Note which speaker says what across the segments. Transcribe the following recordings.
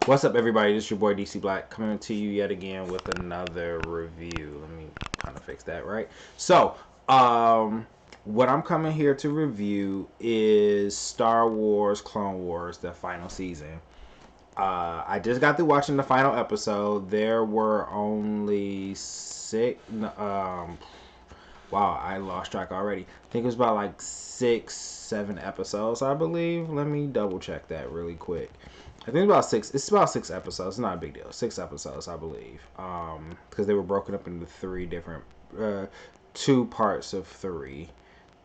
Speaker 1: What's up, everybody? This is your boy DC Black coming to you yet again with another review. Let me kind of fix that, right? So, what I'm coming here to review is Star Wars Clone Wars, the final season. I just got through watching the final episode. There were only six. Wow, I lost track already. I think it was about like 6, 7 episodes, I believe. Let me double check that really quick. I think about six. It's about 6 episodes. It's not a big deal. 6 episodes, I believe. Because they were broken up into three different, 2 parts of 3,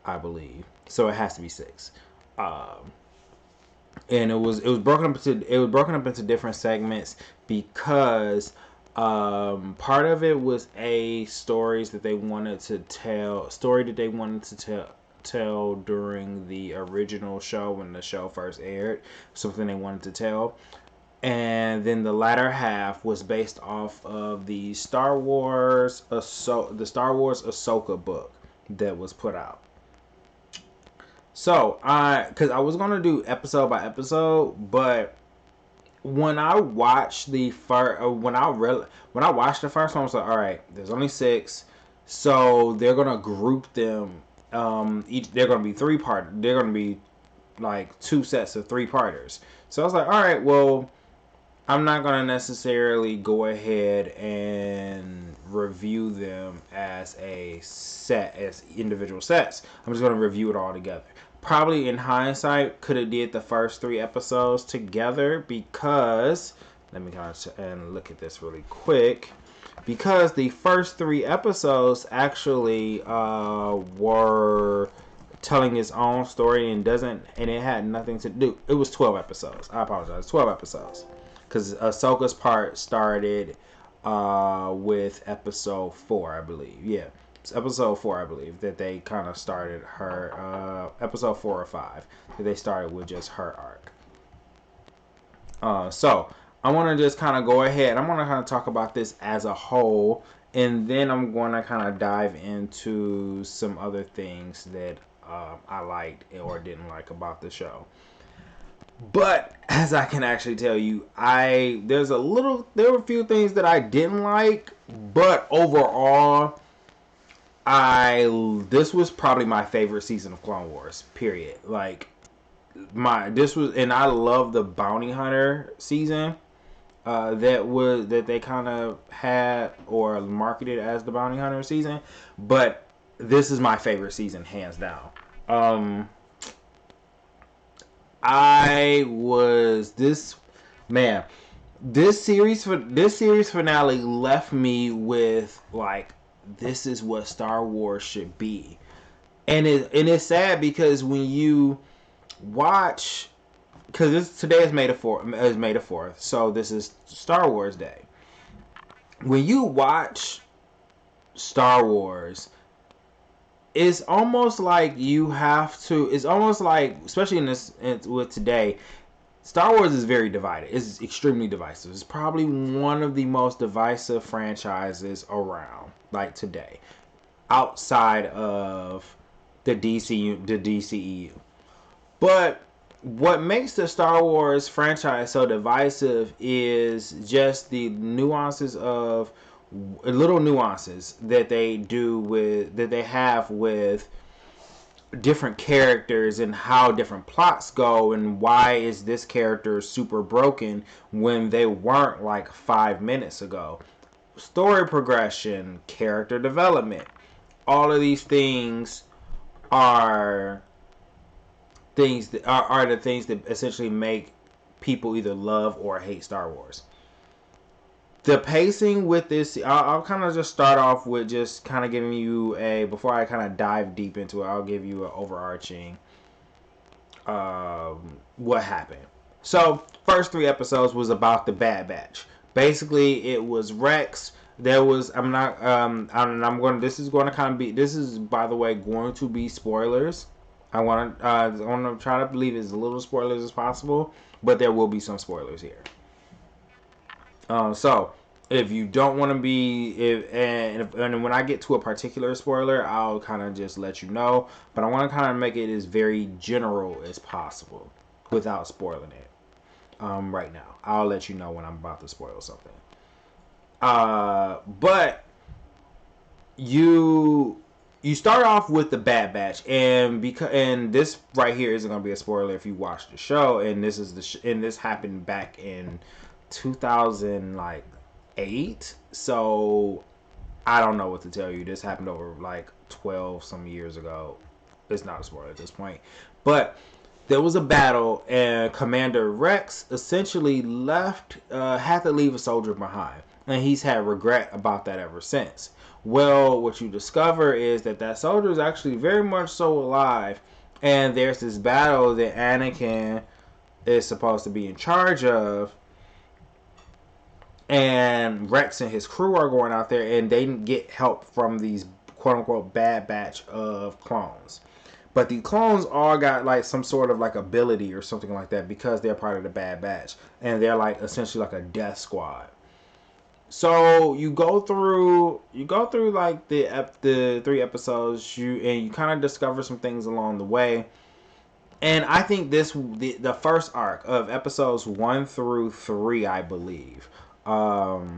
Speaker 1: I believe. So it has to be 6. And it was broken up into different segments because part of it was a story that they wanted to tell during the original show when the show first aired, something they wanted to tell. And then the latter half was based off of the Star Wars Ahsoka book that was put out. So because I was gonna do episode by episode, but when I watched the first, when I watched the first one, I was like, all right, there's only 6, so they're gonna group them. They're gonna be 3-part. They're gonna be like 2 sets of 3-parters. So I was like, all right, well, I'm not gonna necessarily go ahead and review them as a set, as individual sets. I'm just gonna review it all together. Probably in hindsight, could have did the first 3 episodes together because let me kind of and look at this really quick. Because the first 3 episodes actually were telling its own story and it had nothing to do. It was 12 episodes. I apologize. 12 episodes. Because Ahsoka's part started with episode 4, I believe. Yeah, it's episode 4, I believe, that they kind of started her. Episode 4 or 5, that they started with just her arc. So I want to just kind of go ahead. I'm going to kind of talk about this as a whole, and then I'm going to kind of dive into some other things that I liked or didn't like about the show. But as I can actually tell you, there were a few things that I didn't like, but overall, this was probably my favorite season of Clone Wars. Period. Like and I love the Bounty Hunter season that they kind of had or marketed as the Bounty Hunter season, but this is my favorite season, hands down. I was this man. This series finale left me with like, this is what Star Wars should be, and it's sad because when you watch, because today is May the 4th, so this is Star Wars Day. When you watch Star Wars, it's almost like you have to. It's almost like, especially with today, Star Wars is very divided. It's extremely divisive. It's probably one of the most divisive franchises around, like today, outside of the DCEU. But what makes the Star Wars franchise so divisive is just the little nuances that they have with different characters and how different plots go, and why is this character super broken when they weren't like 5 minutes ago. Story progression, character development, all of these things are are the things that essentially make people either love or hate Star Wars. The pacing with this, I'll kind of just start off with just kind of giving you before I kind of dive deep into it, I'll give you an overarching what happened. So, first 3 episodes was about the Bad Batch. Basically, it was Rex. There was, this is going to kind of be, this is, by the way, going to be spoilers. I want to try to leave as little spoilers as possible, but there will be some spoilers here. So if you don't want to and when I get to a particular spoiler, I'll kind of just let you know. But I want to kind of make it as very general as possible without spoiling it. right now. I'll let you know when I'm about to spoil something. But you start off with the Bad Batch, and this right here isn't gonna be a spoiler if you watch the show. And this is and this happened back in 2008. So I don't know what to tell you. This happened over like 12 some years ago. It's not a spoiler at this point, but there was a battle, and Commander Rex essentially had to leave a soldier behind, and he's had regret about that ever since. Well, what you discover is that soldier is actually very much so alive, and there's this battle that Anakin is supposed to be in charge of, and Rex and his crew are going out there, and they get help from these quote-unquote bad batch of clones. But the clones all got like some sort of like ability or something like that because they're part of the Bad Batch, and they're like essentially like a death squad. So you go through like the 3 episodes, you kind of discover some things along the way. And I think the first arc of episodes 1 through 3, I believe, because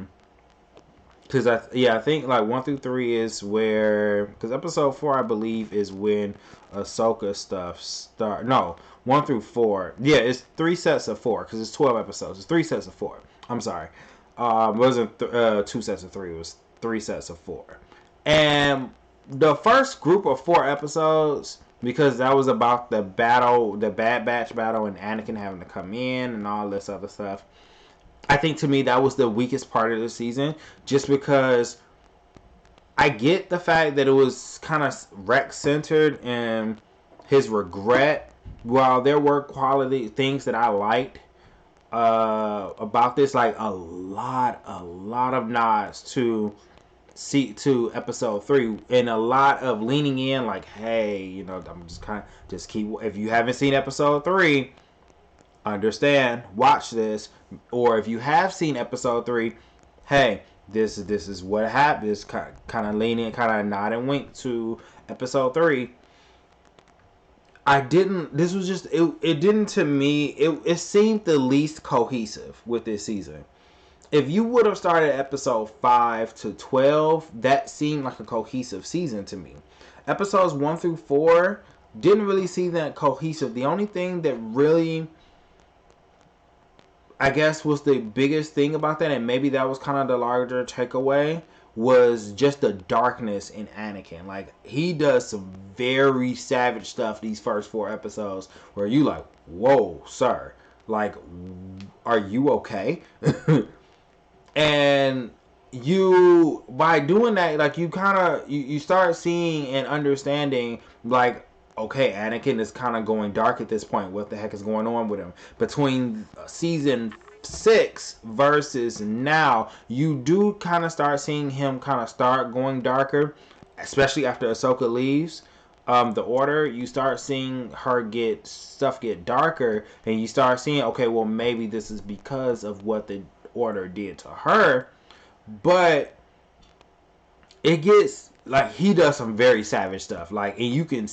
Speaker 1: I think like 1 through 3 is where, because episode 4 I believe is when Ahsoka stuff start. No, 1 through 4. Yeah, it's 3 sets of 4 because it's 12 episodes. It's 3 sets of 4. I'm sorry, it wasn't 2 sets of 3. It was 3 sets of 4. And the first group of 4 episodes, because that was about the battle, the Bad Batch battle, and Anakin having to come in and all this other stuff. I think to me that was the weakest part of the season, just because I get the fact that it was kind of Rex centered and his regret. While there were quality things that I liked about this, like a lot of nods to episode 3, and a lot of leaning in, like, hey, I'm just keep. If you haven't seen episode 3, understand, watch this. Or if you have seen episode 3, hey, this is what happened. This kind of leaning, kind of nod and wink to episode 3. I didn't. This was just it didn't, to me. It seemed the least cohesive with this season. If you would have started episode 5 to 12, that seemed like a cohesive season to me. Episodes 1 through 4 didn't really see that cohesive. The only thing that really, I guess, was the biggest thing about that, and maybe that was kind of the larger takeaway, was just the darkness in Anakin. Like, he does some very savage stuff these first 4 episodes where you like, whoa, sir. Like, are you okay? And you, by doing that, like, you kind of, you start seeing and understanding, like, okay, Anakin is kind of going dark at this point. What the heck is going on with him? Between season 6 versus now, you do kind of start seeing him kind of start going darker, especially after Ahsoka leaves the Order. You start seeing her get darker, and you start seeing, okay, well, maybe this is because of what the Order did to her. But it gets, like, he does some very savage stuff, like, and you can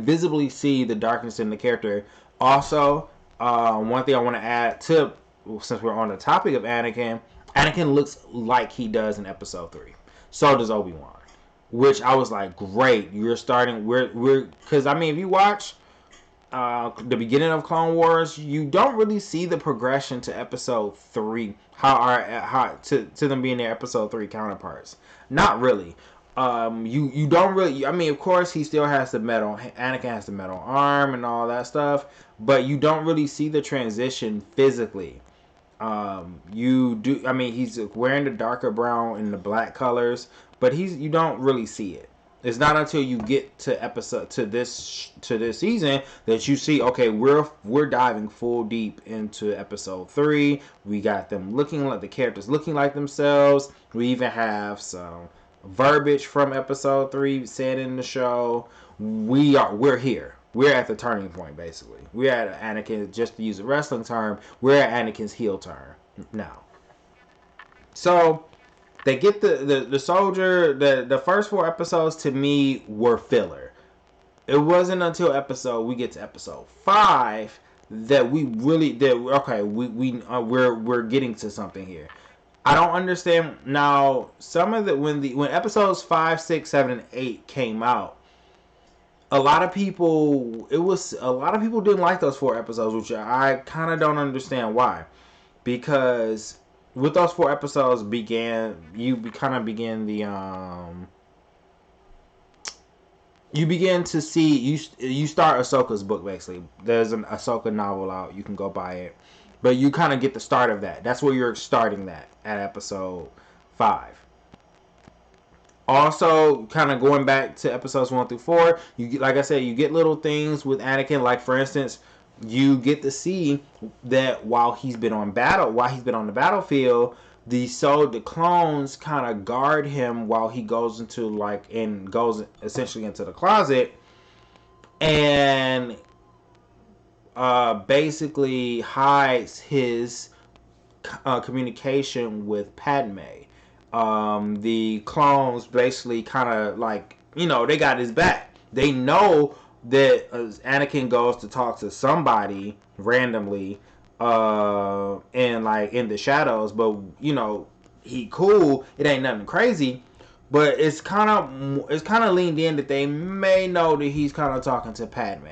Speaker 1: visibly see the darkness in the character. Also, one thing I want to add to, since we're on the topic of Anakin looks like he does in episode 3. So does Obi-Wan, which I was like, great, you're starting, we're because I mean, if you watch the beginning of Clone Wars, you don't really see the progression to episode 3, how to them being their episode 3 counterparts. Not really. You don't really, I mean, of course he still has Anakin has the metal arm and all that stuff, but you don't really see the transition physically. You do, I mean, he's wearing the darker brown and the black colors, but you don't really see it. It's not until you get to this season that you see, okay, we're diving full deep into episode 3. We got them looking like the characters looking like themselves. We even have some verbiage from episode 3 said in the show. We're here. We're at the turning point, basically. We're at Anakin, just to use a wrestling term, we're at Anakin's heel turn now. So they get the soldier. The first 4 episodes to me were filler. It wasn't until we get to episode 5 that we're getting to something here. I don't understand now. Some of the when episodes 5, 6, 7, and 8 came out, a lot of people didn't like those 4 episodes, which I kind of don't understand why. Because with those 4 episodes you kind of begin the you begin to see you start Ahsoka's book. Basically, there's an Ahsoka novel out, you can go buy it, but you kind of get the start of that. That's where you're starting that at episode 5. Also, kind of going back to episodes 1 through 4, like I said, you get little things with Anakin. Like, for instance, you get to see that while he's been on the battlefield, the clones kind of guard him while he goes goes essentially into the closet, and basically hides his communication with Padme. The clones basically kind of they got his back. They know that Anakin goes to talk to somebody randomly and in the shadows, but he cool. It ain't nothing crazy, but it's kind of leaned in that they may know that he's kind of talking to Padme,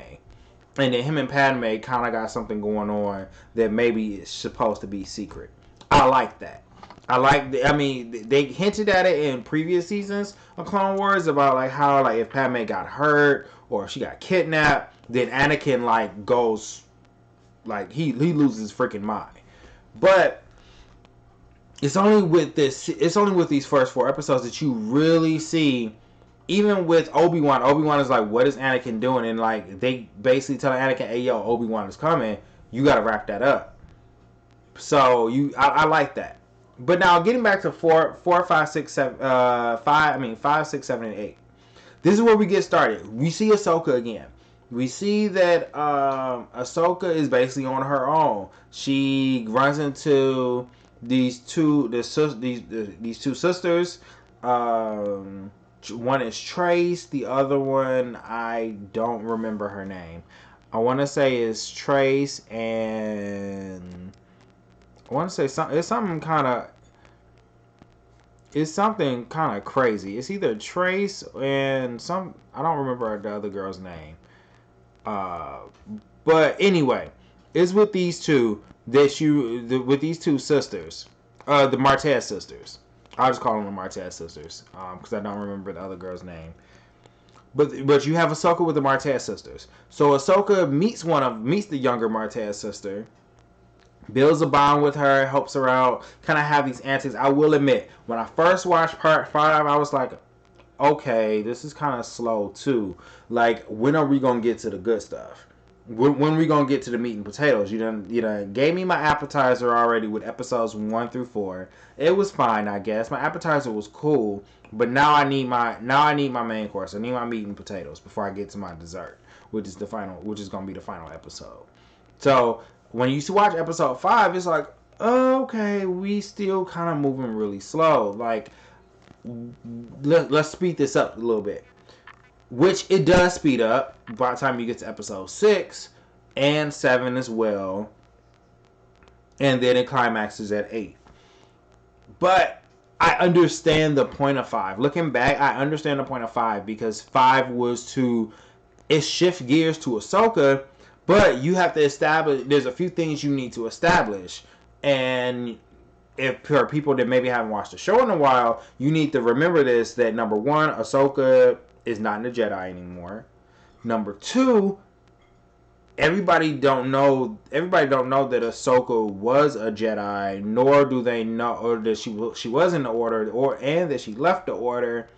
Speaker 1: and that him and Padme kind of got something going on that maybe is supposed to be secret. I like that. They hinted at it in previous seasons of Clone Wars about how if Padme got hurt or she got kidnapped, then Anakin goes he loses his freaking mind. But it's only with these first 4 episodes that you really see. Even with Obi-Wan is what is Anakin doing? And they basically tell Anakin, hey yo, Obi-Wan is coming. You gotta wrap that up. So I like that. But now getting back to 4, 5, 6, 7, 5, 6, 7, and 8. This is where we get started. We see Ahsoka again. We see that Ahsoka is basically on her own. She runs into these two sisters. One is Trace. The other one, I don't remember her name. I want to say is Trace, and I want to say it's something kind of crazy. It's either Trace and I don't remember the other girl's name. But anyway, it's with these two with these two sisters, the Martez sisters. I'll just call them the Martez sisters because I don't remember the other girl's name. But you have Ahsoka with the Martez sisters. So Ahsoka meets the younger Martez sister, builds a bond with her, helps her out, kind of have these antics. I will admit, when I first watched part 5, I was like, okay, this is kind of slow too. When are we gonna get to the good stuff? When are we gonna get to the meat and potatoes? You done gave me my appetizer already with episodes 1 through 4. It was fine, I guess. My appetizer was cool, but now I need my main course. I need my meat and potatoes before I get to my dessert, which is gonna be the final episode. So when you watch episode 5, it's okay, we still kind of moving really slow. Let's speed this up a little bit. Which it does speed up by the time you get to episode 6 and 7 as well. And then it climaxes at 8. But I understand the point of 5. Looking back, I understand the point of 5 because 5 was it shift gears to Ahsoka, but you have to establish, there's a few things you need to establish. And if for people that maybe haven't watched the show in a while, you need to remember this, that number 1, Ahsoka is not in the Jedi anymore. Number 2, everybody don't know that Ahsoka was a Jedi, nor do they know, or that she was in the Order, and that she left the Order.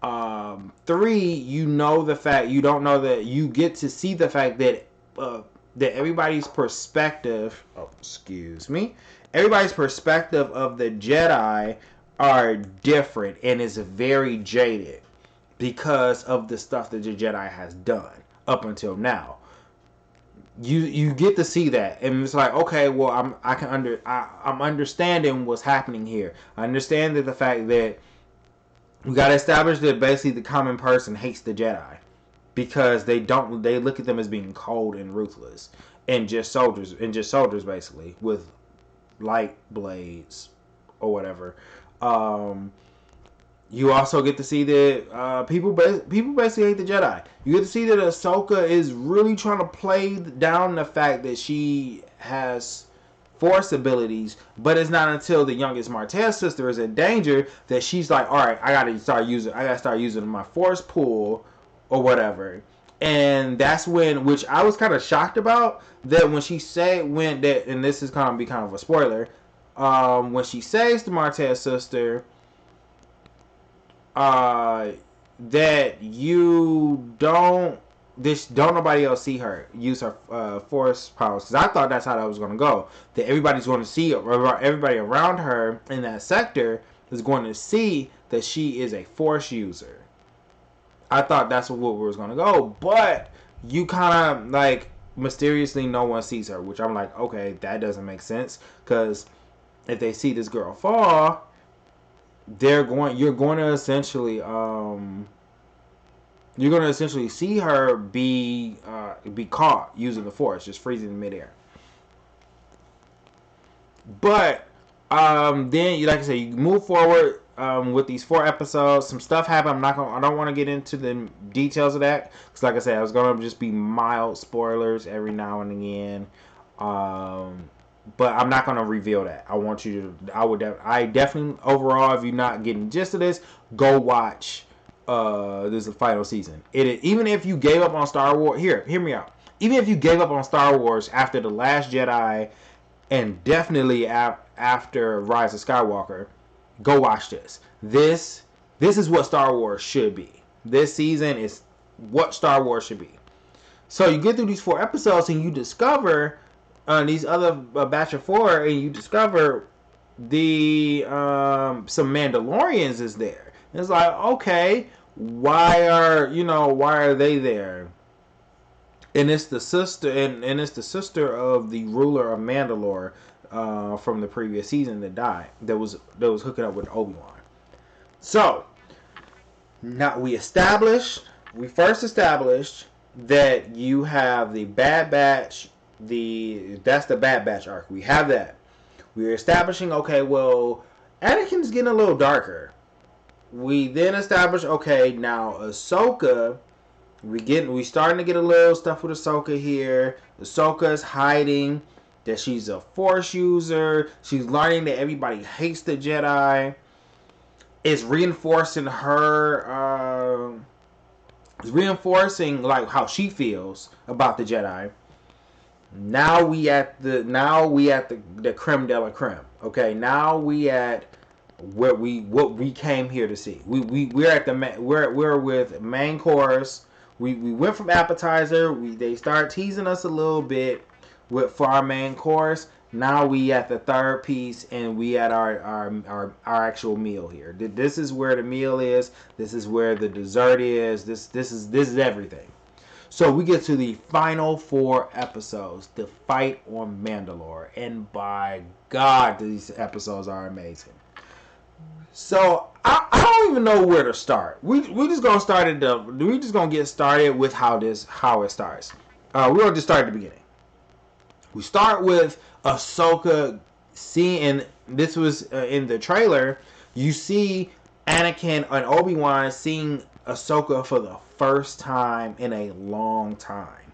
Speaker 1: 3, you don't know that you get to see the fact that everybody's perspective. Everybody's perspective of the Jedi are different and is very jaded because of the stuff that the Jedi has done up until now. You get to see that, and it's okay, well, I'm understanding what's happening here. I understand that the fact that we got to establish that basically the common person hates the Jedi because they look at them as being cold and ruthless, and just soldiers basically with light blades or whatever. Um, you also get to see that people basically hate the Jedi. You get to see that Ahsoka is really trying to play down the fact that she has Force abilities, but it's not until the youngest Martez sister is in danger that she's like, "All right, I gotta start using my Force pull or whatever." And that's when, which I was kind of shocked about, that when she when that, and this is kind of be kind of a spoiler, when she saves the Martez sister, uh, that you don't nobody else see her use her force powers, because I thought that's how that was going to go, that everybody's going to see, everybody around her in that sector is going to see that she is a force user. I thought that's what was going to go, but you kind of like mysteriously no one sees her, which I'm like, okay, that doesn't make sense, because if they see this girl fall, you're going to essentially see her be caught using the force, just freezing in midair. But then, like I said, you move forward with these 4 episodes. Some stuff happened. I don't want to get into the details of that, because, like I said, it's gonna just be mild spoilers every now and again. But I'm not gonna reveal that. I want you to. I definitely, overall, if you're not getting the gist of this, go watch. This is the final season. Even if you gave up on Star Wars, hear me out. Even if you gave up on Star Wars after The Last Jedi, and definitely after Rise of Skywalker, go watch this. This is what Star Wars should be. This season is what Star Wars should be. So you get through these 4 episodes and you discover these other batch of 4, and you discover the some Mandalorians is there. And it's like, okay, why are they there? And it's the sister, and it's the sister of the ruler of Mandalore from the previous season that died. That was hooking up with Obi-Wan. So now we first established that you have the Bad Batch. That's the Bad Batch arc. We have that. We're establishing, okay, well, Anakin's getting a little darker. We then establish, okay, now Ahsoka, we starting to get a little stuff with Ahsoka here. Ahsoka's hiding that she's a Force user. She's learning that everybody hates the Jedi. It's reinforcing her, like how she feels about the Jedi. Now we at the creme de la creme. Okay, now we at what we came here to see. We're at we're with main course. We went from appetizer. They start teasing us a little bit for our main course. Now we at the third piece, and we at our actual meal here. This is where the meal is. This is where the dessert is. This is everything. So we get to the final 4 episodes, the fight on Mandalore, and by God, these episodes are amazing. So I don't even know where to start. We just gonna get started with how it starts. We're gonna just start at the beginning. We start with Ahsoka seeing, and this was in the trailer. You see Anakin and Obi-Wan seeing Ahsoka for the first time in a long time.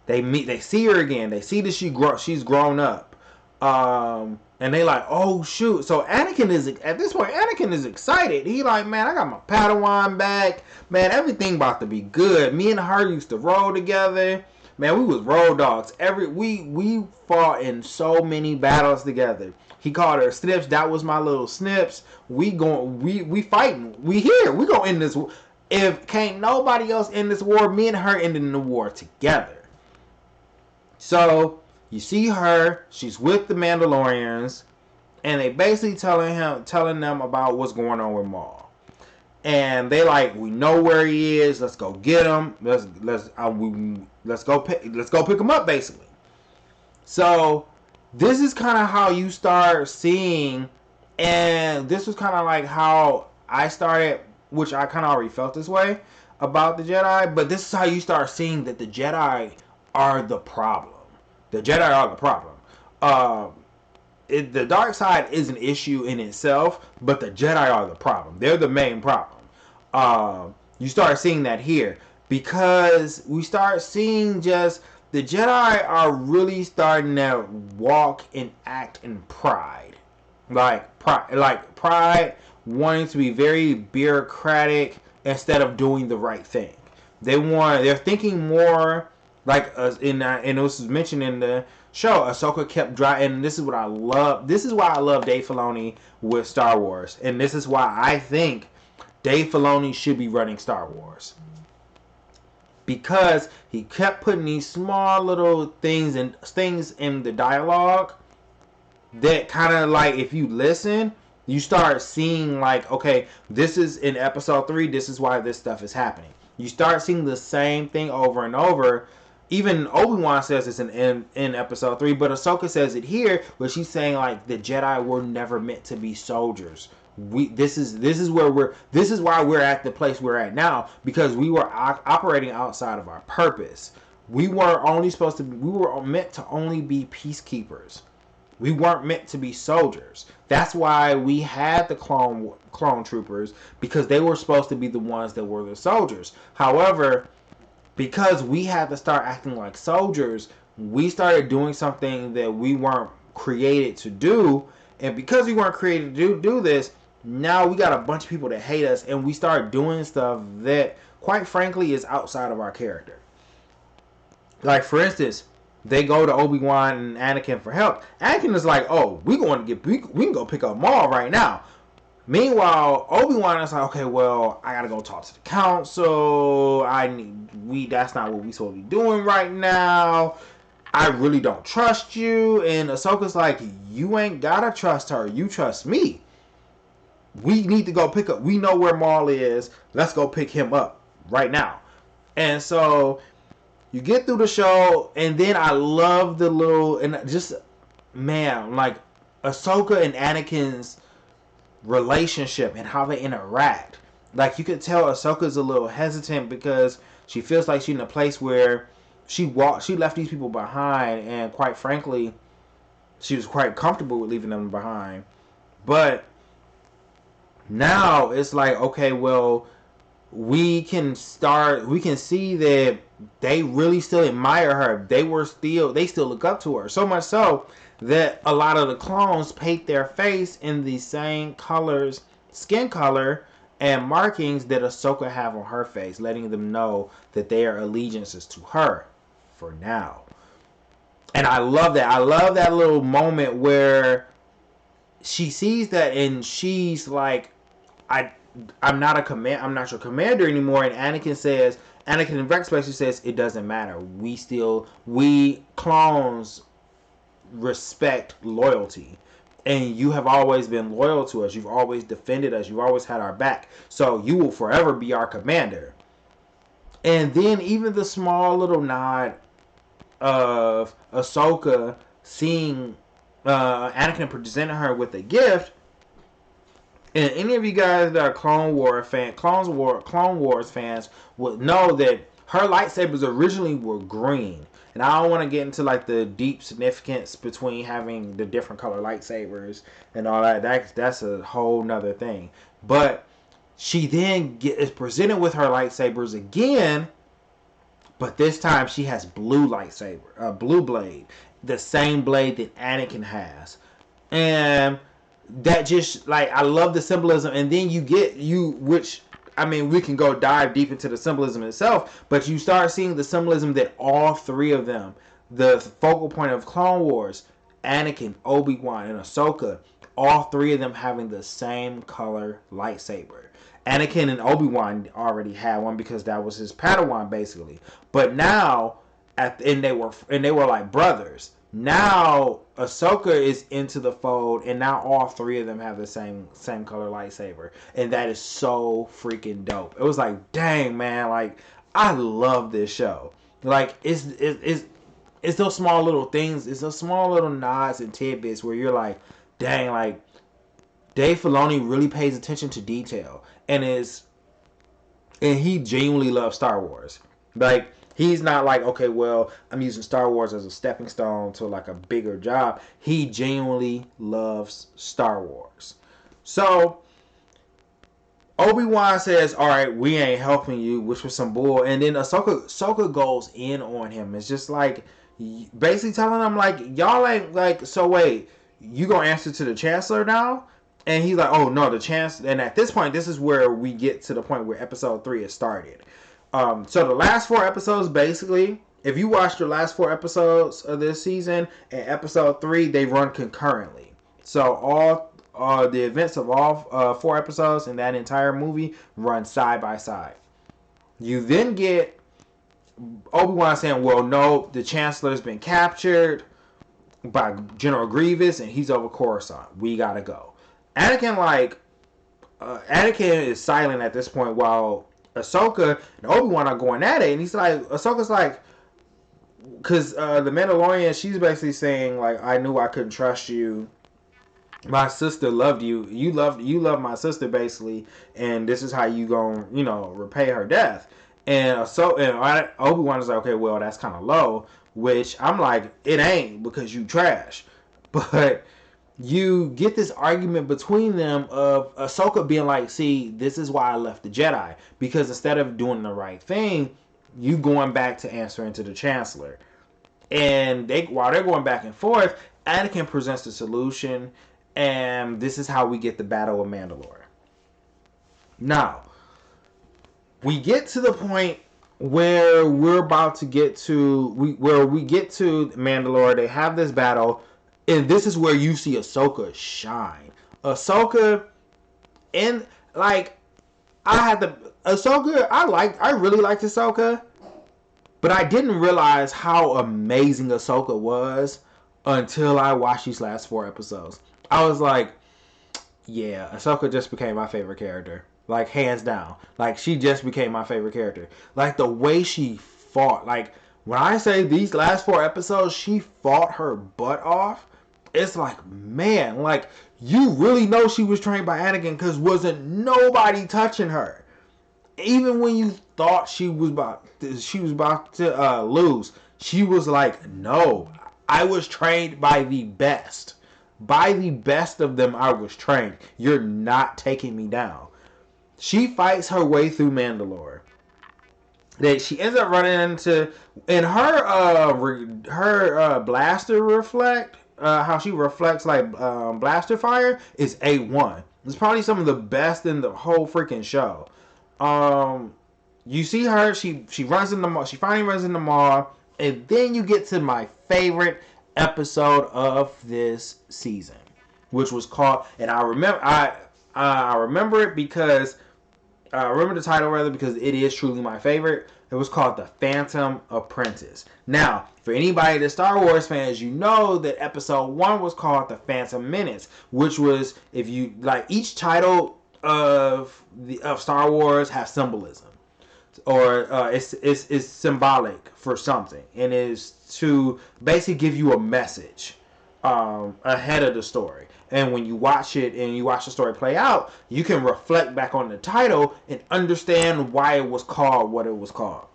Speaker 1: They see her again. They see that she's grown up. And they like, oh shoot. So Anakin is excited. He like, man, I got my Padawan back. Man, everything about to be good. Me and her used to roll together. Man, we was road dogs. We fought in so many battles together. He called her Snips. That was my little Snips. We fighting. We here. We gonna end this. If can't nobody else end this war, me and her ending the war together. So you see her. She's with the Mandalorians, and they basically telling them about what's going on with Maul. And they like, we know where he is. Let's go get him. Let's go pick him up, basically. So this is kind of how you start seeing, and this was kind of like how I started, which I kind of already felt this way about the Jedi. But this is how you start seeing that the Jedi are the problem. The Jedi are the problem. The dark side is an issue in itself, but the Jedi are the problem. They're the main problem. You start seeing that here because we start seeing just the Jedi are really starting to walk and act in pride, like pride, wanting to be very bureaucratic instead of doing the right thing. They're thinking more like and it was mentioned in the show. Ahsoka kept driving, and this is what I love. This is why I love Dave Filoni with Star Wars, and this is why I think Dave Filoni should be running Star Wars, because he kept putting these small little things in the dialogue that kind of like, if you listen, you start seeing like, okay, this is in episode 3, this is why this stuff is happening. You start seeing the same thing over and over. Even Obi-Wan says this in episode 3, but Ahsoka says it here, where she's saying like the Jedi were never meant to be soldiers. This is why we're at the place we're at now, because we were operating outside of our purpose. We were meant to only be peacekeepers. We weren't meant to be soldiers. That's why we had the clone troopers, because they were supposed to be the ones that were the soldiers. However, because we had to start acting like soldiers, we started doing something that we weren't created to do. And because we weren't created to do this, now we got a bunch of people that hate us, and we start doing stuff that, quite frankly, is outside of our character. Like, for instance, they go to Obi-Wan and Anakin for help. Anakin is like, oh, we can go pick up Maul right now. Meanwhile, Obi-Wan is like, okay, well, I gotta go talk to the council. That's not what we supposed to be doing right now. I really don't trust you. And Ahsoka's like, you ain't gotta trust her. You trust me. We need to go pick up. We know where Maul is. Let's go pick him up right now. And so you get through the show, and then I love the little, and just, man, like Ahsoka and Anakin's relationship and how they interact. Like, you could tell Ahsoka's a little hesitant because she feels like she's in a place where she left these people behind, and quite frankly, she was quite comfortable with leaving them behind. But now it's like, okay, well, we can see that they really still admire her. They still look up to her. So much so that a lot of the clones paint their face in the same colors, skin color, and markings that Ahsoka have on her face, letting them know that their allegiances to her for now. And I love that. I love that little moment where she sees that, and she's like, I'm not your commander anymore. And Anakin in Rex basically says, it doesn't matter. We clones respect loyalty, and you have always been loyal to us. You've always defended us. You've always had our back. So you will forever be our commander. And then even the small little nod of Ahsoka seeing Anakin presenting her with a gift. And any of you guys that are Clone Wars fans would know that her lightsabers originally were green. And I don't want to get into like the deep significance between having the different color lightsabers and all that. That's a whole nother thing. But she then is presented with her lightsabers again, but this time she has blue blue blade, the same blade that Anakin has. And that just, like, I love the symbolism. And then we can go dive deep into the symbolism itself, but you start seeing the symbolism that all three of them, the focal point of Clone Wars, Anakin, Obi-Wan, and Ahsoka, all three of them having the same color lightsaber. Anakin and Obi-Wan already had one because that was his Padawan, basically. But now, and they were like brothers. Now Ahsoka is into the fold, and now all three of them have the same color lightsaber, and that is so freaking dope. It was like, dang, man, like, I love this show. Like, it's those small little things, it's those small little nods and tidbits where you're like, dang, like, Dave Filoni really pays attention to detail, and he genuinely loves Star Wars. Like, He's not like, okay, well, I'm using Star Wars as a stepping stone to like a bigger job. He genuinely loves Star Wars. So Obi-Wan says, all right, we ain't helping you, which was some bull. And then Ahsoka goes in on him. It's just like, basically telling him, like, y'all ain't, like, so wait, you gonna answer to the Chancellor now? And he's like, oh, no, the Chancellor. And at this point, this is where we get to the point where episode 3 has started. So the last 4 episodes, basically, if you watch the last 4 episodes of this season and episode 3, they run concurrently. So all the events of all 4 episodes in that entire movie run side by side. You then get Obi-Wan saying, well, no, the Chancellor's been captured by General Grievous and he's over Coruscant. We gotta go. Anakin is silent at this point while Ahsoka and Obi-Wan are going at it. And he's like, Ahsoka's like, because the Mandalorian, she's basically saying, like, I knew I couldn't trust you. My sister loved you. You loved my sister, basically, and this is how you gonna, repay her death. And Obi-Wan is like, okay, well, that's kind of low. Which I'm like, it ain't, because you trash. But you get this argument between them of Ahsoka being like, see, this is why I left the Jedi, because instead of doing the right thing, you going back to answering to the Chancellor. And while they're going back and forth, Anakin presents the solution. And this is how we get the Battle of Mandalore. Now, we get to the point where we're about to get to, where we get to Mandalore. They have this battle, and this is where you see Ahsoka shine. Ahsoka, and like, I really liked Ahsoka, but I didn't realize how amazing Ahsoka was until I watched these last 4 episodes. I was like, yeah, Ahsoka just became my favorite character. Like, hands down. Like, she just became my favorite character. Like, the way she fought. Like, when I say these last 4 episodes, she fought her butt off. It's like, man, like, you really know she was trained by Anakin because wasn't nobody touching her. Even when you thought she was about to lose, she was like, no, I was trained by the best. By the best of them, I was trained. You're not taking me down. She fights her way through Mandalore. That she ends up running into, and her blaster reflect, how she reflects like blaster fire is A1. It's probably some of the best in the whole freaking show. You see her, she runs in the mall. She finally runs in the mall, and then you get to my favorite episode of this season, which was called, and I remember it because I remember the title rather because it is truly my favorite. It was called The Phantom Apprentice. Now, for anybody that's Star Wars fans, you know that episode 1 was called The Phantom Menace, which was, if you like, each title of Star Wars has symbolism, or it's symbolic for something, and is to basically give you a message ahead of the story. And when you watch it and you watch the story play out, you can reflect back on the title and understand why it was called what it was called.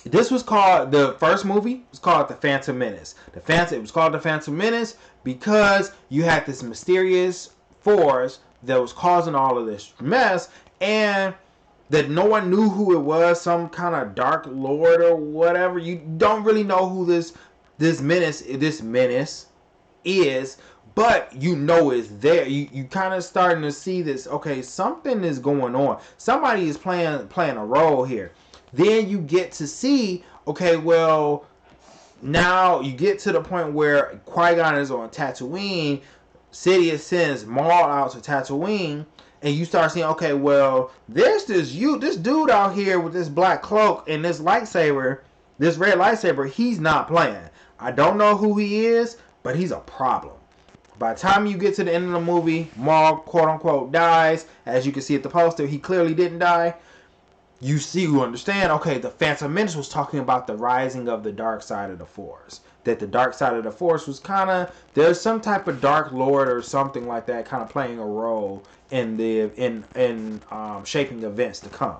Speaker 1: This was called, the first movie was called The Phantom Menace. It was called The Phantom Menace because you had this mysterious force that was causing all of this mess, and that no one knew who it was, some kind of dark lord or whatever. You don't really know who this menace is, but you know it's there. You kind of starting to see this, okay, something is going on. Somebody is playing a role here. Then you get to see, okay, well, now you get to the point where Qui-Gon is on Tatooine. Sidious sends Maul out to Tatooine, and you start seeing, okay, well, there's this dude out here with this black cloak and this lightsaber, this red lightsaber. He's not playing. I don't know who he is, but he's a problem. By the time you get to the end of the movie, Maul, quote unquote, dies. As you can see at the poster, he clearly didn't die. You understand, okay, the Phantom Menace was talking about the rising of the dark side of the Force. That the dark side of the Force was kind of, there's some type of dark lord or something like that kind of playing a role in shaping events to come.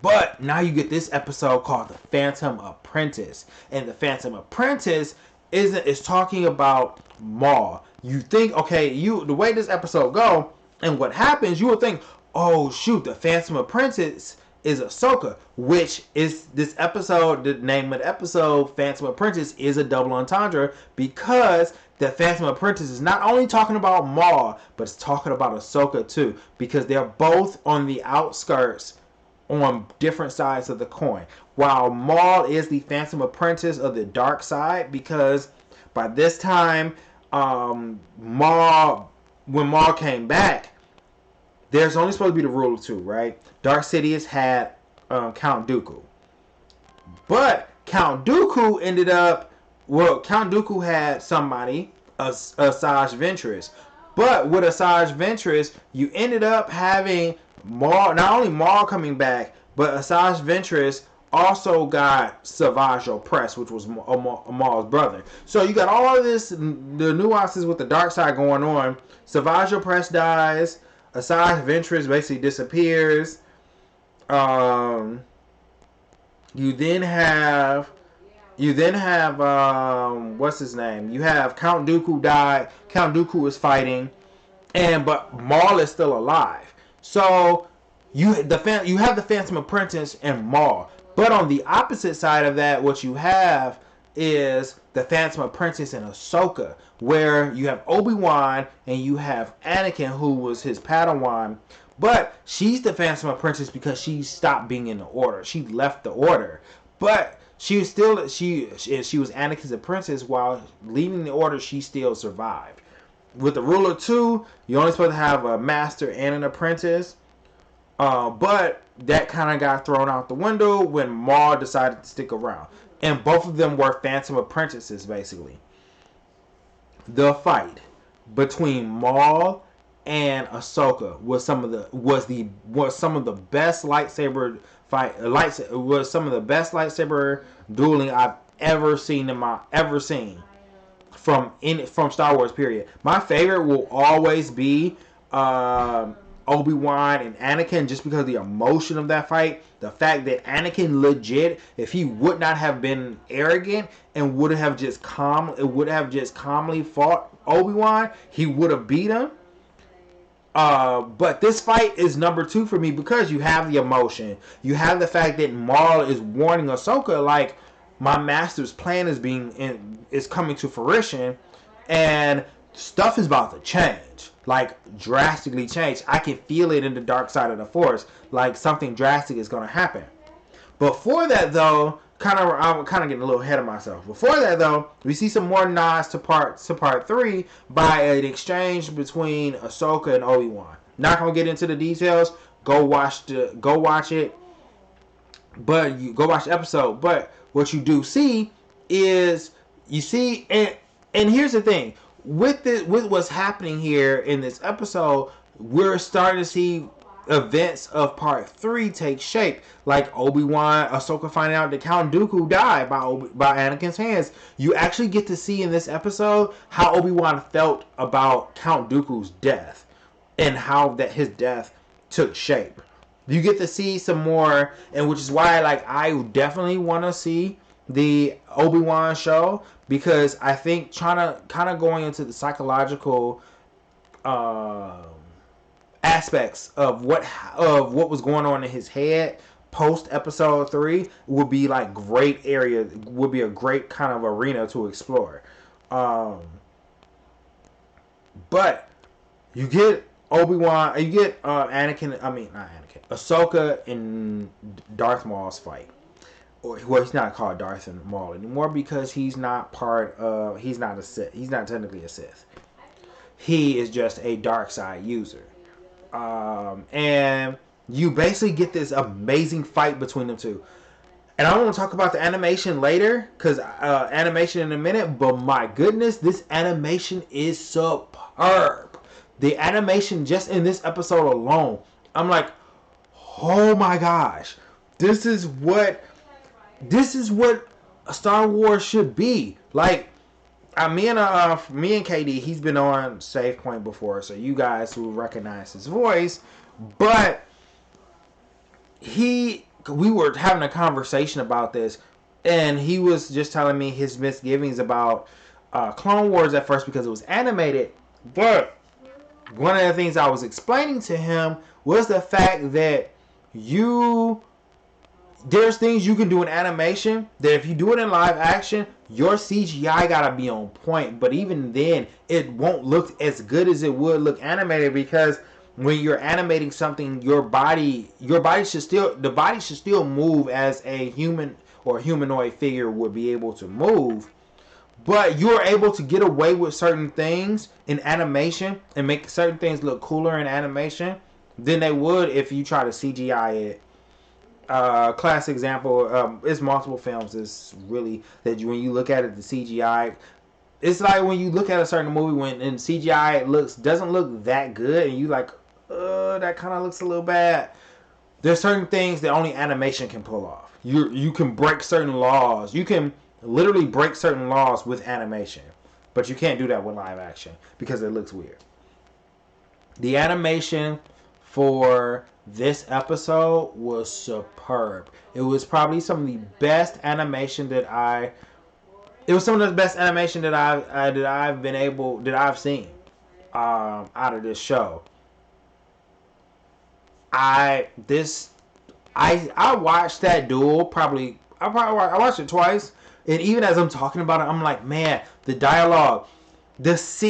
Speaker 1: But now you get this episode called The Phantom Apprentice. And The Phantom Apprentice is talking about Maul. You think, okay, the way this episode go and what happens, you will think, oh shoot, The Phantom Apprentice is Ahsoka, which is this episode, the name of the episode, Phantom Apprentice, is a double entendre because the Phantom Apprentice is not only talking about Maul, but it's talking about Ahsoka too, because they're both on the outskirts on different sides of the coin. While Maul is the Phantom Apprentice of the dark side, because by this time, when Maul came back, there's only supposed to be the rule of two, right? Dark Sidious had Count Dooku. But Count Dooku Count Dooku had somebody, Asajj Ventress. But with Asajj Ventress, you ended up having Maul, not only Maul coming back, but Asajj Ventress also got Savage Opress, which was Maul's brother. So you got all of this, the nuances with the dark side going on. Savage Opress dies. Asajj Ventress basically disappears. You then have what's his name? You have Count Dooku died. Count Dooku is fighting, but Maul is still alive. So you have the Phantom Apprentice and Maul. But on the opposite side of that, what you have is the Phantom Apprentice and Ahsoka, where you have Obi-Wan and you have Anakin, who was his Padawan. But she's the Phantom Apprentice because she stopped being in the Order. She left the Order. But she was Anakin's apprentice. While leaving the Order, she still survived. With the rule of two, you're only supposed to have a master and an apprentice. But that kind of got thrown out the window when Maul decided to stick around. And both of them were Phantom Apprentices, basically. The fight between Maul and Ahsoka was some of the best lightsaber dueling I've ever seen from Star Wars, period. My favorite will always be Obi-Wan and Anakin, just because of the emotion of that fight. The fact that Anakin legit, if he would not have been arrogant and would have just calmly fought Obi-Wan, he would have beat him. But this fight is number two for me because you have the emotion. You have the fact that Maul is warning Ahsoka, like, my master's plan is coming to fruition, and stuff is about to change, like drastically change. I can feel it in the dark side of the Force, like something drastic is going to happen. Before that, though, I'm kind of getting a little ahead of myself. Before that, though, we see some more nods to part 3 by an exchange between Ahsoka and Obi-Wan. Not gonna get into the details. Go watch it. But you go watch the episode. But what you do see is and here's the thing. With what's happening here in this episode, we're starting to see events of part 3 take shape, like Ahsoka finding out that Count Dooku died by Anakin's hands. You actually get to see in this episode how Obi-Wan felt about Count Dooku's death and how that his death took shape. You get to see some more, and which is why I definitely want to see the Obi-Wan show, because I think kind of going into the psychological aspects of what was going on in his head post episode 3 would be a great kind of arena to explore. But you get Obi-Wan, you get Ahsoka and Darth Maul's fight. Well, he's not called Darth Maul anymore because he's not a Sith. He's not technically a Sith. He is just a dark side user. And you basically get this amazing fight between them two. And I want to talk about the animation later, because animation in a minute, but my goodness, this animation is superb. The animation just in this episode alone, I'm like, oh my gosh, this is what Star Wars should be. Like, me and KD, he's been on Save Point before, so you guys will recognize his voice. But we were having a conversation about this, and he was just telling me his misgivings about Clone Wars at first because it was animated. But one of the things I was explaining to him was the fact that there's things you can do in animation that if you do it in live action, your CGI gotta be on point. But even then, it won't look as good as it would look animated, because when you're animating something, the body should still move as a human or humanoid figure would be able to move. But you're able to get away with certain things in animation and make certain things look cooler in animation than they would if you try to CGI it. Classic example is multiple films. Is really that when you look at it, the CGI. It's like when you look at a certain movie when in CGI it doesn't look that good, and you like, that kind of looks a little bad. There's certain things that only animation can pull off. You can break certain laws. You can literally break certain laws with animation, but you can't do that with live action because it looks weird. The animation for this episode was superb. It was probably some of the best animation that It was some of the best animation that I've seen out of this show. I watched that duel I watched it twice, and even as I'm talking about it, I'm like, man, the dialogue,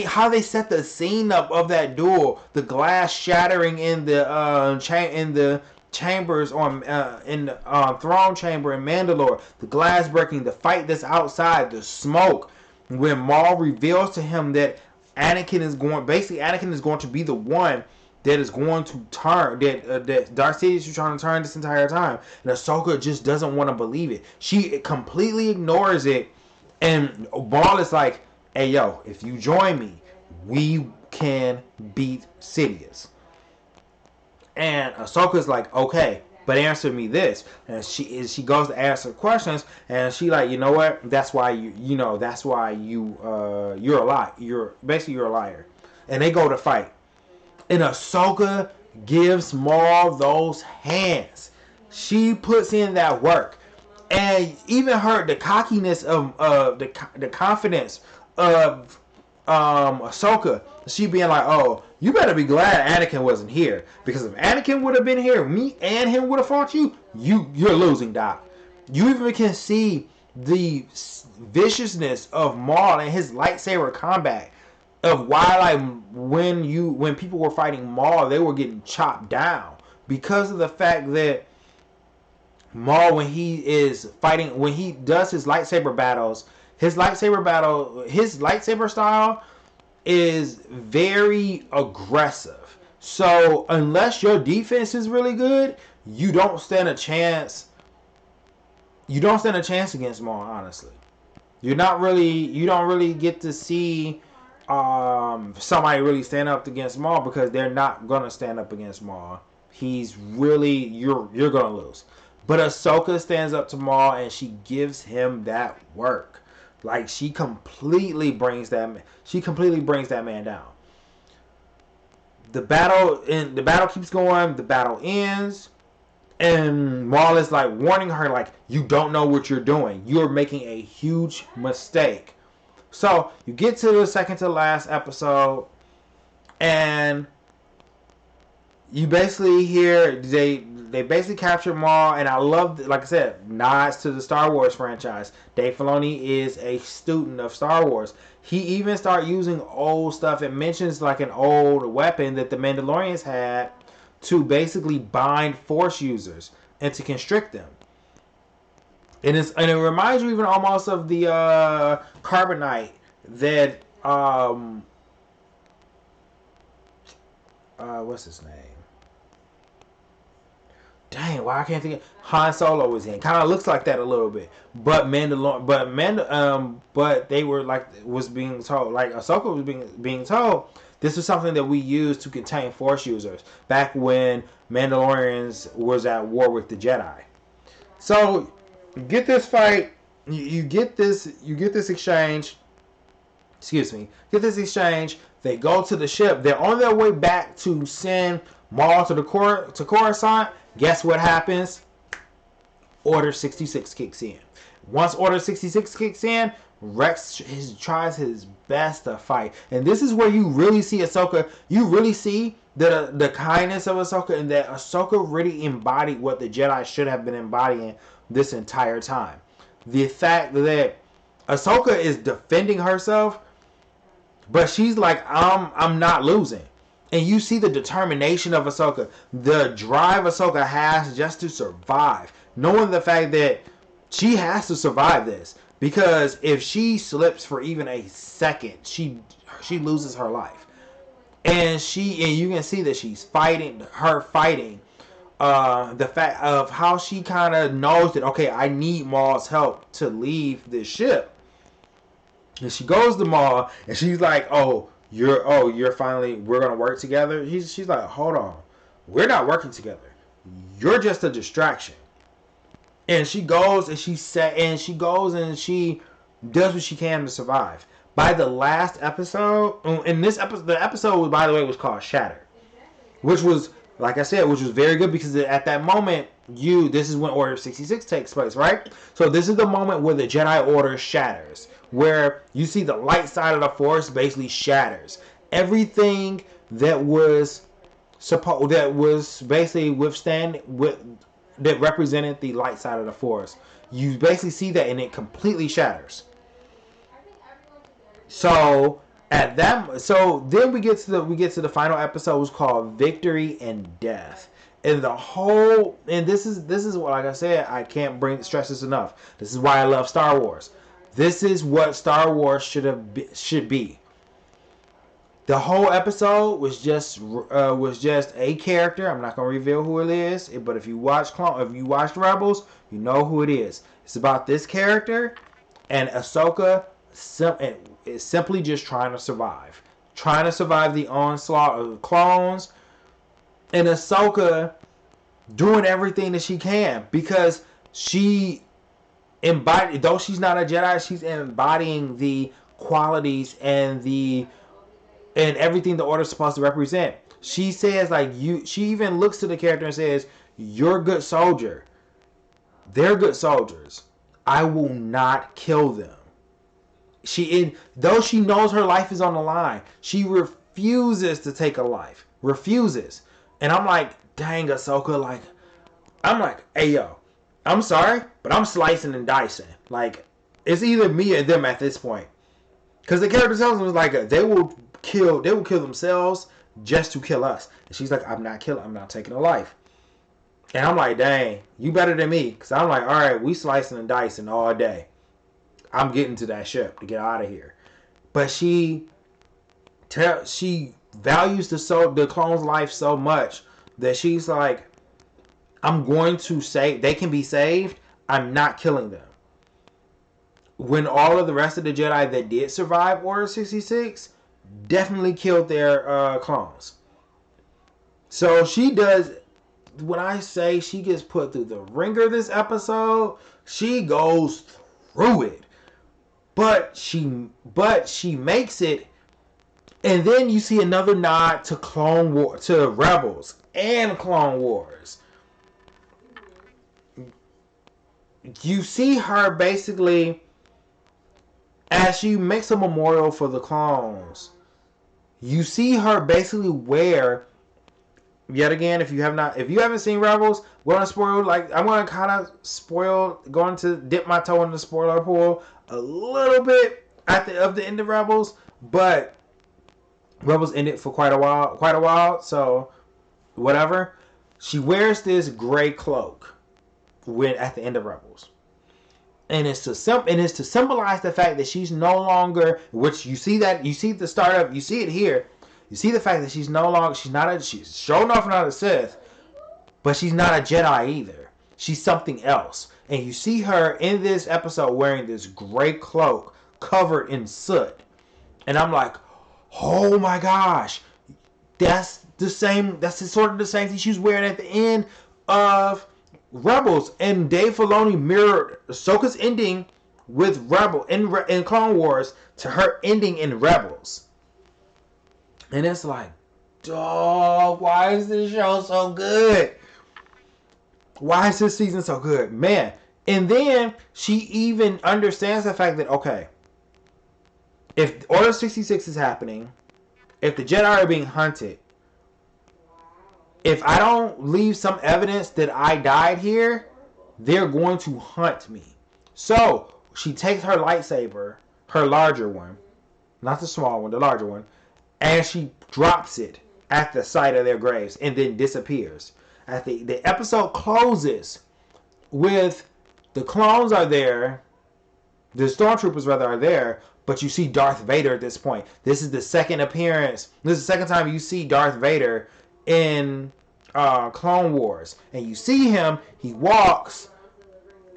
Speaker 1: how they set the scene up of that duel, the glass shattering in the chambers in the throne chamber in Mandalore, the glass breaking, the fight that's outside, the smoke, when Maul reveals to him that Anakin is going to be the one that is going to turn, that Darth Sidious is trying to turn this entire time, and Ahsoka just doesn't want to believe it. She completely ignores it, and Maul is like, hey yo, if you join me, we can beat Sidious. And Ahsoka's like, okay, but answer me this. And she goes to answer questions, and she like, you know what? That's why you're a lie. You're a liar. And they go to fight. And Ahsoka gives Maul those hands. She puts in that work. And even the cockiness of the confidence of Ahsoka, she being like, oh, you better be glad Anakin wasn't here, because if Anakin would have been here, me and him would have fought you, you're losing, Doc. You even can see the viciousness of Maul and his lightsaber combat, of why, like, when people were fighting Maul, they were getting chopped down because of the fact that Maul, when he does his lightsaber battles, his lightsaber style is very aggressive. So unless your defense is really good, you don't stand a chance. You don't stand a chance against Maul, honestly. You don't really get to see somebody really stand up against Maul, because they're not gonna stand up against Maul. He's really, you're gonna lose. But Ahsoka stands up to Maul and she gives him that work. Like, she completely brings that man down. The battle keeps going. The battle ends, and Maul is like warning her, like, you don't know what you're doing. You're making a huge mistake. So you get to the second to last episode, and you basically hear they basically capture Maul, and I love, like I said, nods to the Star Wars franchise. Dave Filoni is a student of Star Wars. He even started using old stuff. It mentions like an old weapon that the Mandalorians had to basically bind Force users and to constrict them. And it reminds you even almost of the carbonite that what's his name? Dang, why I can't think of Han Solo was in. Kind of looks like that a little bit, but but they were like was being told, like Ahsoka was being told, this was something that we used to contain Force users back when Mandalorians was at war with the Jedi. So you get this fight, you get this exchange. Excuse me, get this exchange. They go to the ship. They're on their way back to send Maul to Coruscant. Guess what happens? Order 66 kicks in. Once Order 66 kicks in, Rex tries his best to fight. And this is where you really see Ahsoka. You really see the kindness of Ahsoka, and that Ahsoka really embodied what the Jedi should have been embodying this entire time. The fact that Ahsoka is defending herself, but she's like, I'm not losing. And you see the determination of Ahsoka, the drive Ahsoka has just to survive, knowing the fact that she has to survive this, because if she slips for even a second, she loses her life. And you can see that she's fighting the fact of how she kind of knows that, okay, I need Maul's help to leave this ship. And she goes to Maul, and she's like, you're finally, we're gonna work together. She's like, hold on, we're not working together. You're just a distraction. And she goes and she does what she can to survive. By the last episode, the episode, by the way, was called Shattered, which was, like I said, which was very good, because at that moment, this is when Order 66 takes place, right? So this is the moment where the Jedi Order shatters, where you see the light side of the Force basically shatters. Everything that basically that represented the light side of the Force, you basically see that, and it completely shatters. So then we get to the final episode, was called Victory and Death. And this is what, like I said, I can't stress this enough. This is why I love Star Wars. This is what Star Wars should be. The whole episode was just a character. I'm not gonna reveal who it is, but if you watched Rebels, you know who it is. It's about this character, and Ahsoka is simply just trying to survive the onslaught of clones, and Ahsoka doing everything that she can, because though she's not a Jedi, she's embodying the qualities and everything the Order's supposed to represent. She says, she even looks to the character and says, you're a good soldier. They're good soldiers. I will not kill them. Though she knows her life is on the line, she refuses to take a life. Refuses. And I'm like, dang, Ahsoka, I'm like, hey, yo, I'm sorry, but I'm slicing and dicing. Like, it's either me or them at this point. Because the character tells them, they will kill themselves just to kill us. And she's like, I'm not taking a life. And I'm like, dang, you better than me. Because I'm like, all right, we slicing and dicing all day. I'm getting to that ship to get out of here. But she values the clone's life so much that she's like, I'm going to save. They can be saved. I'm not killing them. When all of the rest of the Jedi that did survive Order 66 definitely killed their clones. So she does. When I say she gets put through the ringer this episode, she goes through it. But she makes it, and then you see another nod to to Rebels and Clone Wars. You see her basically, as she makes a memorial for the clones, you see her basically wear, yet again, if you haven't seen Rebels, I'm going to kind of going to dip my toe in the spoiler pool a little bit at the end of Rebels, but Rebels ended for quite a while, so whatever. She wears this gray cloak at the end of Rebels, and it's to symbolize the fact that she's no longer, which you see the start of, you see it here, you see the fact that she's showing off not a Sith, but she's not a Jedi either. She's something else. And you see her in this episode wearing this gray cloak covered in soot. And I'm like, oh my gosh. That's sort of the same thing she was wearing at the end of Rebels. And Dave Filoni mirrored Ahsoka's ending with Rebel in Clone Wars to her ending in Rebels. And it's like, dog, why is this show so good? Why is this season so good? Man. And then she even understands the fact that, okay, if Order 66 is happening, if the Jedi are being hunted, if I don't leave some evidence that I died here, they're going to hunt me. So she takes her lightsaber, her larger one, not the small one, the larger one, and she drops it at the site of their graves and then disappears. At the episode closes with the clones are there, the stormtroopers rather are there, but you see Darth Vader at this point. This is the second appearance. This is the second time you see Darth Vader in Clone Wars, and you see him. He walks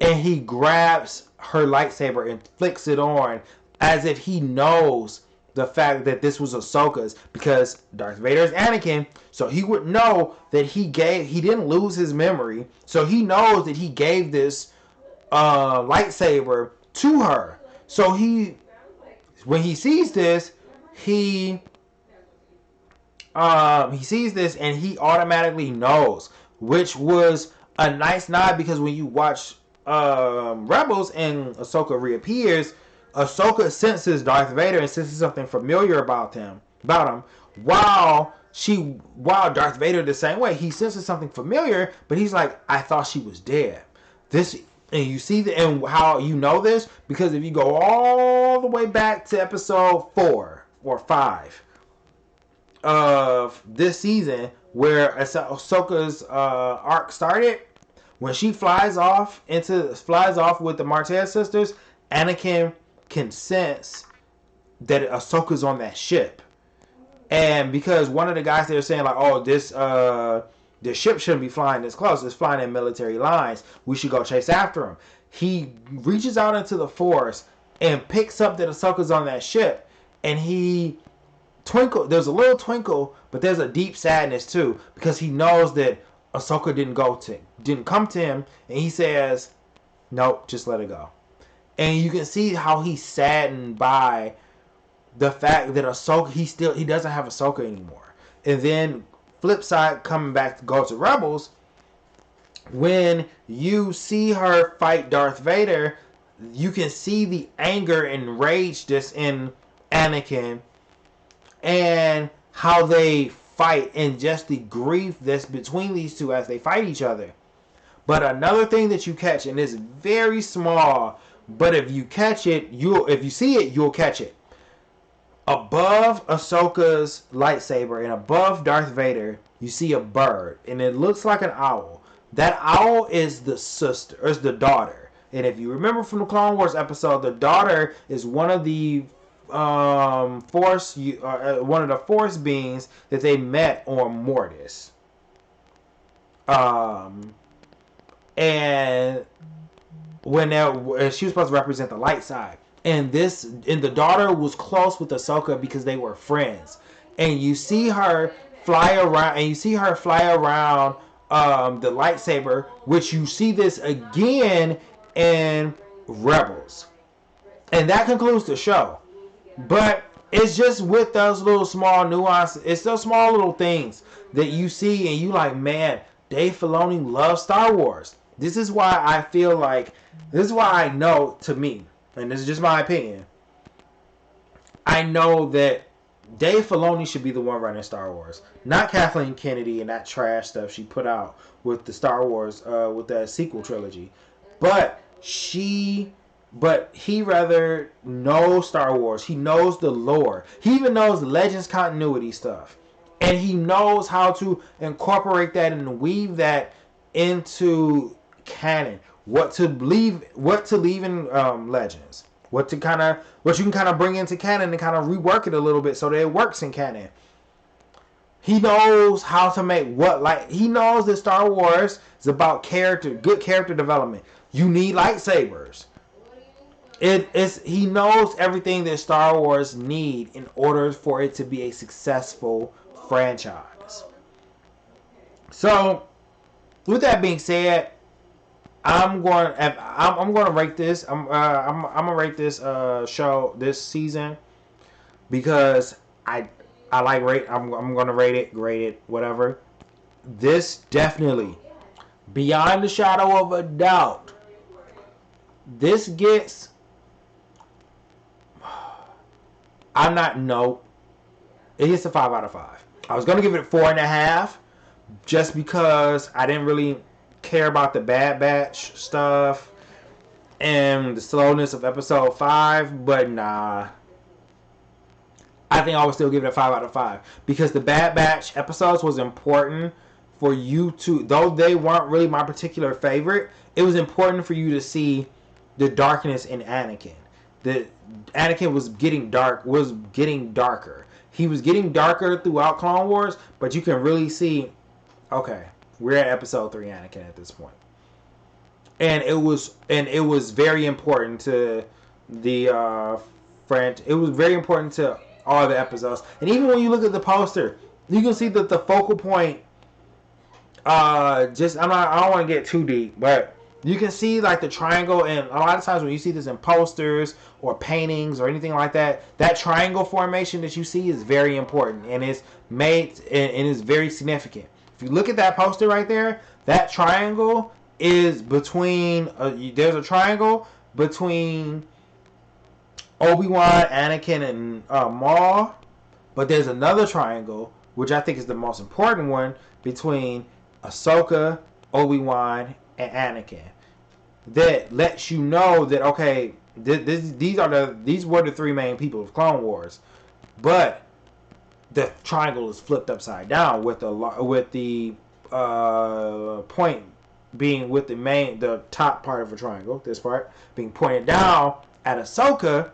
Speaker 1: and he grabs her lightsaber and flicks it on as if he knows the fact that this was Ahsoka's, because Darth Vader is Anakin, so he would know that he didn't lose his memory, so he knows that he gave this lightsaber to her. So when he sees this, he sees this and he automatically knows, which was a nice nod, because when you watch Rebels and Ahsoka reappears, Ahsoka senses Darth Vader and senses something familiar about him. While Darth Vader the same way, he senses something familiar, but he's like, I thought she was dead. And you see and how you know this, because if you go all the way back to episode 4 or 5 of this season, where Ahsoka's arc started, when she flies off with the Martez sisters, Anakin can sense that Ahsoka's on that ship. And because one of the guys there saying like, oh, this ship shouldn't be flying this close. It's flying in military lines. We should go chase after him. He reaches out into the Force and picks up that Ahsoka's on that ship, and he there's a little twinkle, but there's a deep sadness too, because he knows that Ahsoka didn't come to him, and he says, nope, just let it go. And you can see how he's saddened by the fact that Ahsoka, he doesn't have Ahsoka anymore. And then flip side, coming back to go to Rebels, when you see her fight Darth Vader, you can see the anger and rage that's in Anakin, and how they fight, and just the grief that's between these two as they fight each other. But another thing that you catch, and it's very small, but if you catch it, if you see it, you'll catch it. Above Ahsoka's lightsaber and above Darth Vader, you see a bird, and it looks like an owl. That owl is the daughter. And if you remember from the Clone Wars episode, the daughter is one of the force beings that they met on Mortis. And when she was supposed to represent the light side. And the daughter was close with Ahsoka because they were friends. And you see her fly around, the lightsaber, which you see this again in Rebels. And that concludes the show. But it's just with those little small nuances. It's those small little things that you see and you like, man, Dave Filoni loves Star Wars. This is why I know, to me, and this is just my opinion, I know that Dave Filoni should be the one running Star Wars. Not Kathleen Kennedy and that trash stuff she put out with the Star Wars, with that sequel trilogy. But he rather knows Star Wars. He knows the lore. He even knows Legends continuity stuff. And he knows how to incorporate that and weave that into canon. What to leave in Legends. What you can kind of bring into canon and kind of rework it a little bit so that it works in canon. He knows how to make he knows that Star Wars is about good character development. You need lightsabers. He knows everything that Star Wars need in order for it to be a successful franchise. So, with that being said, I'm going to rate this. I'm going to rate this show this season because I like rate. I'm going to grade it, whatever. This definitely beyond the shadow of a doubt, this gets. I'm not no. It gets a 5 out of 5. I was gonna give it 4.5, just because I didn't really care about the Bad Batch stuff and the slowness of episode 5, but nah. I think I would still give it a 5 out of 5 because the Bad Batch episodes was important for you to, though they weren't really my particular favorite, it was important for you to see the darkness in Anakin. The Anakin was getting darker. He was getting darker throughout Clone Wars, but you can really see, okay, we're at episode 3 Anakin at this point. And it was very important to the French. It was very important to all the episodes. And even when you look at the poster, you can see that the focal point. I don't want to get too deep, but you can see like the triangle, and a lot of times when you see this in posters or paintings or anything like that, that triangle formation that you see is very important and it's made and is very significant. If you look at that poster right there, that triangle is between. There's a triangle between Obi-Wan, Anakin, and Maul, but there's another triangle which I think is the most important one between Ahsoka, Obi-Wan, and Anakin. That lets you know that okay, these were the 3 main people of Clone Wars, but the triangle is flipped upside down with the point being with the top part of a triangle, this part being pointed down at Ahsoka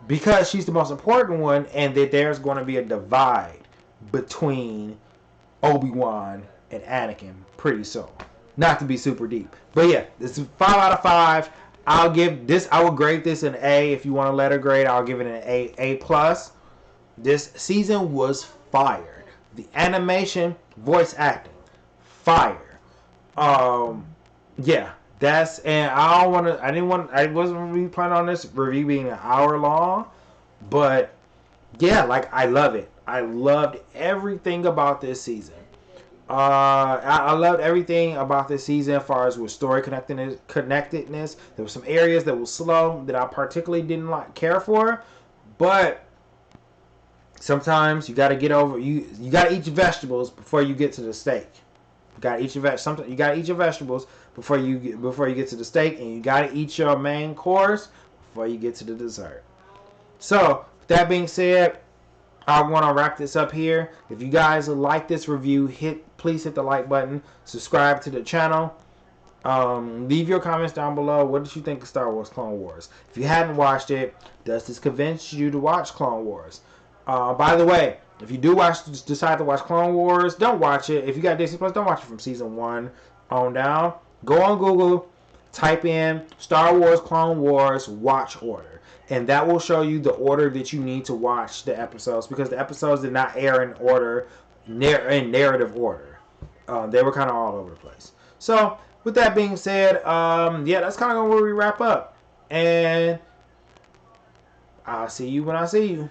Speaker 1: because she's the most important one, and that there's going to be a divide between Obi-Wan and Anakin pretty soon. Not to be super deep, but yeah, this is 5 out of 5. I will grade this an A. If you want to let a grade, I'll give it an A plus. This season was fire. The animation, voice acting, fire. Yeah, and I wasn't really planning on this review being an hour long, but yeah, like I love it. I loved everything about this season. I loved everything about this season as far as with story connectedness. There were some areas that were slow that I particularly didn't care for, but sometimes you got to get over you got to eat your vegetables before you get to the steak. You got to eat your vegetables before you get to the steak, and you got to eat your main course before you get to the dessert. So, with that being said, I want to wrap this up here. If you guys like this review, please hit the like button. Subscribe to the channel. Leave your comments down below. What did you think of Star Wars Clone Wars? If you hadn't watched it, does this convince you to watch Clone Wars? By the way, if you do decide to watch Clone Wars, don't watch it. If you got Disney Plus, don't watch it from season 1 on down. Go on Google, type in Star Wars Clone Wars watch order, and that will show you the order that you need to watch the episodes, because the episodes did not air in order, in narrative order. They were kind of all over the place. So, with that being said, yeah, that's kind of where we wrap up. And I'll see you when I see you.